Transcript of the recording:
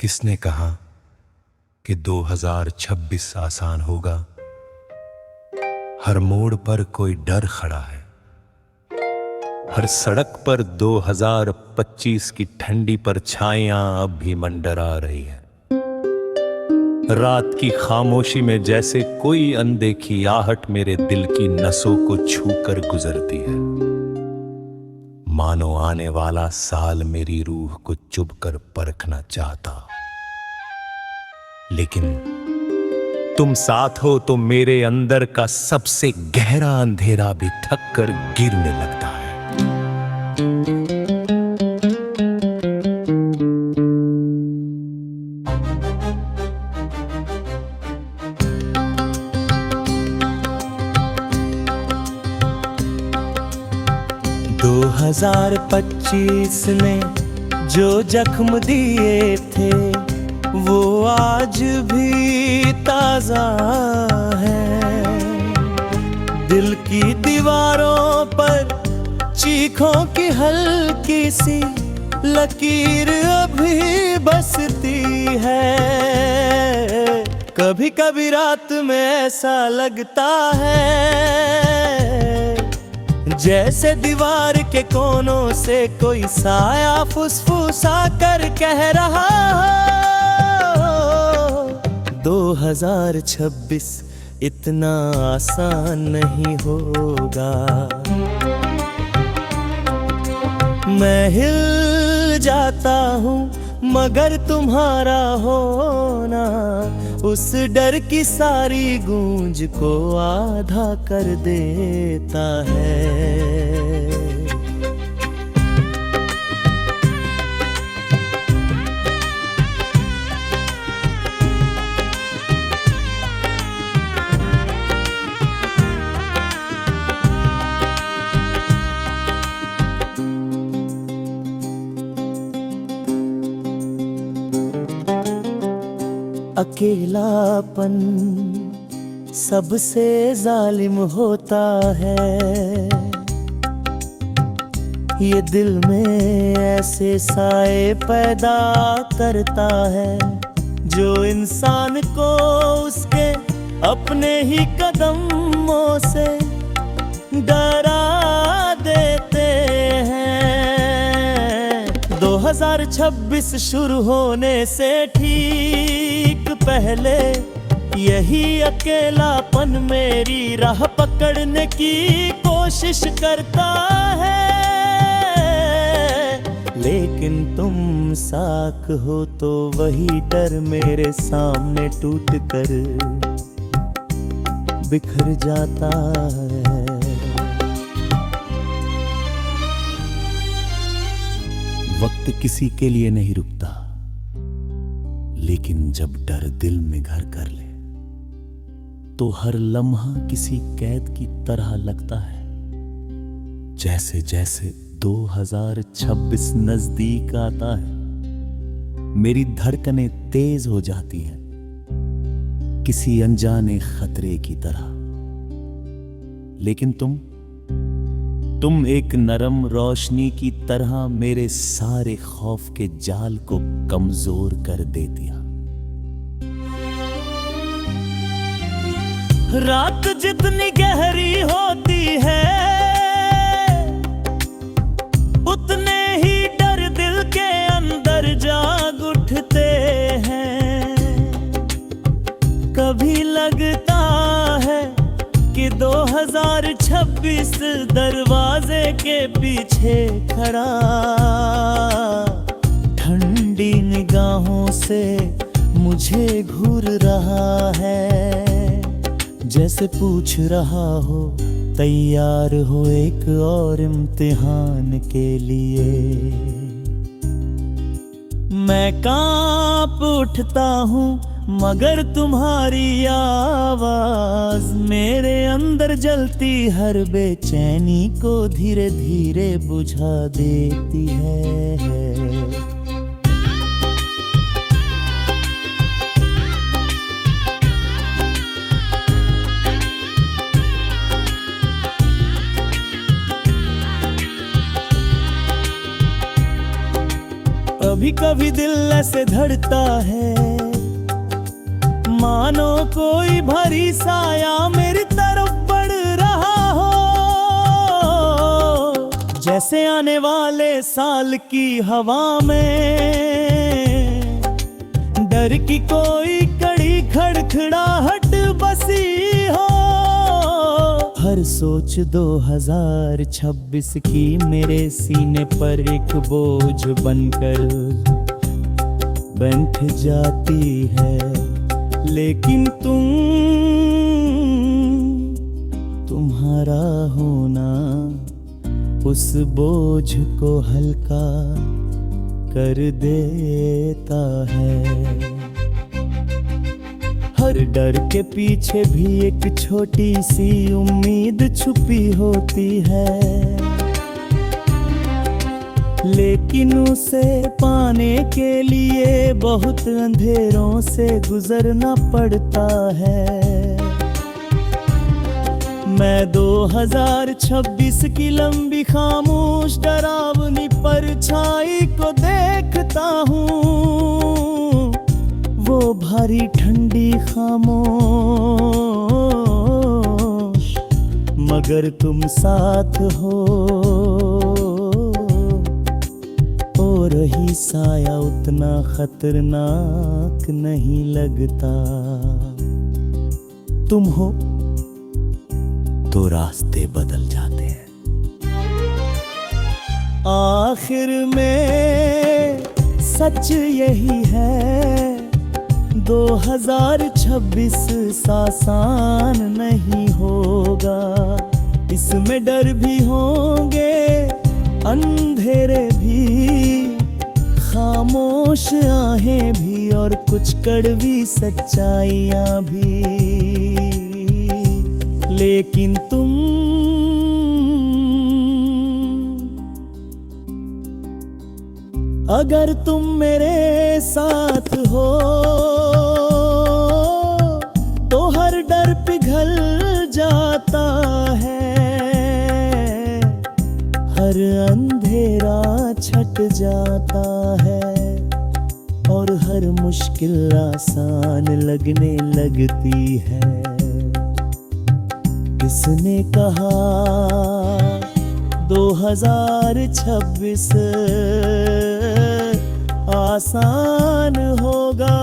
किसने कहा कि 2026 आसान होगा। हर मोड़ पर कोई डर खड़ा है, हर सड़क पर 2025 की ठंडी परछाइयां अब भी मंडरा रही है। रात की खामोशी में जैसे कोई अनदेखी आहट मेरे दिल की नसों को छूकर गुजरती है। मानो आने वाला साल मेरी रूह को चुभकर परखना चाहता, लेकिन तुम साथ हो तो मेरे अंदर का सबसे गहरा अंधेरा भी थक कर गिरने लगता है। दो 2025 ने जो जख्म दिए थे वो आज भी ताजा है। दिल की दीवारों पर चीखों की हल्की सी लकीर अभी बसती है। कभी कभी रात में ऐसा लगता है जैसे दीवार के कोनों से कोई साया फुसफुसा कर कह रहा हो 2026 इतना आसान नहीं होगा। मैं हिल जाता हूँ मगर तुम्हारा होना उस डर की सारी गूंज को आधा कर देता है। अकेलापन सबसे जालिम होता है। ये दिल में ऐसे साए पैदा करता है जो इंसान को उसके अपने ही कदमों से डरा देते हैं। 2026 शुरू होने से ठीक पहले यही अकेलापन मेरी राह पकड़ने की कोशिश करता है। लेकिन तुम साथ हो तो वही डर मेरे सामने टूट कर बिखर जाता है। वक्त किसी के लिए नहीं रुकता, लेकिन जब डर दिल में घर कर ले तो हर लम्हा किसी कैद की तरह लगता है। जैसे जैसे 2026 नजदीक आता है मेरी धड़कनें तेज हो जाती हैं किसी अनजाने खतरे की तरह। लेकिन तुम एक नरम रोशनी की तरह मेरे सारे खौफ के जाल को कमजोर कर देती है। रात जितनी गहरी होती है उतने ही डर दिल के अंदर जाग उठते हैं। कभी लगता है कि 2026 दरवाजे के पीछे खड़ा ठंडी निगाहों से मुझे घूर रहा है। जैसे पूछ रहा हो तैयार हो एक और इम्तिहान के लिए। मैं कांप उठता हूँ मगर तुम्हारी आवाज मेरे अंदर जलती हर बेचैनी को धीरे धीरे बुझा देती है। कभी कभी दिल दिल ऐसे धड़ता है, मानो कोई भारी साया मेरी तरफ बढ़ रहा हो। जैसे आने वाले साल की हवा में डर की कोई कड़ी खड़खड़ाहट बसी हो। हर सोच 2026 की मेरे सीने पर एक बोझ बनकर बैठ जाती है, लेकिन तुम्हारा होना उस बोझ को हल्का कर देता है। हर डर के पीछे भी एक छोटी सी उम्मीद छुपी होती है, लेकिन उसे पाने के लिए बहुत अंधेरों से गुजरना पड़ता है। मैं 2026 की लंबी खामोश डरावनी परछाई को देखता हूँ, वो भारी ठंडी खामोश, मगर तुम साथ हो और ही साया उतना खतरनाक नहीं लगता। तुम हो तो रास्ते बदल जाते हैं। आखिर में सच यही है, 2026 आसान नहीं होगा। इसमें डर भी होंगे, अंधेरे भी, खामोश आहें भी और कुछ कड़वी सच्चाइयां भी। लेकिन अगर तुम मेरे साथ हो तो हर डर पिघल जाता है, हर अंधेरा छट जाता है और हर मुश्किल आसान लगने लगती है। किसने कहा 2026 आसान होगा?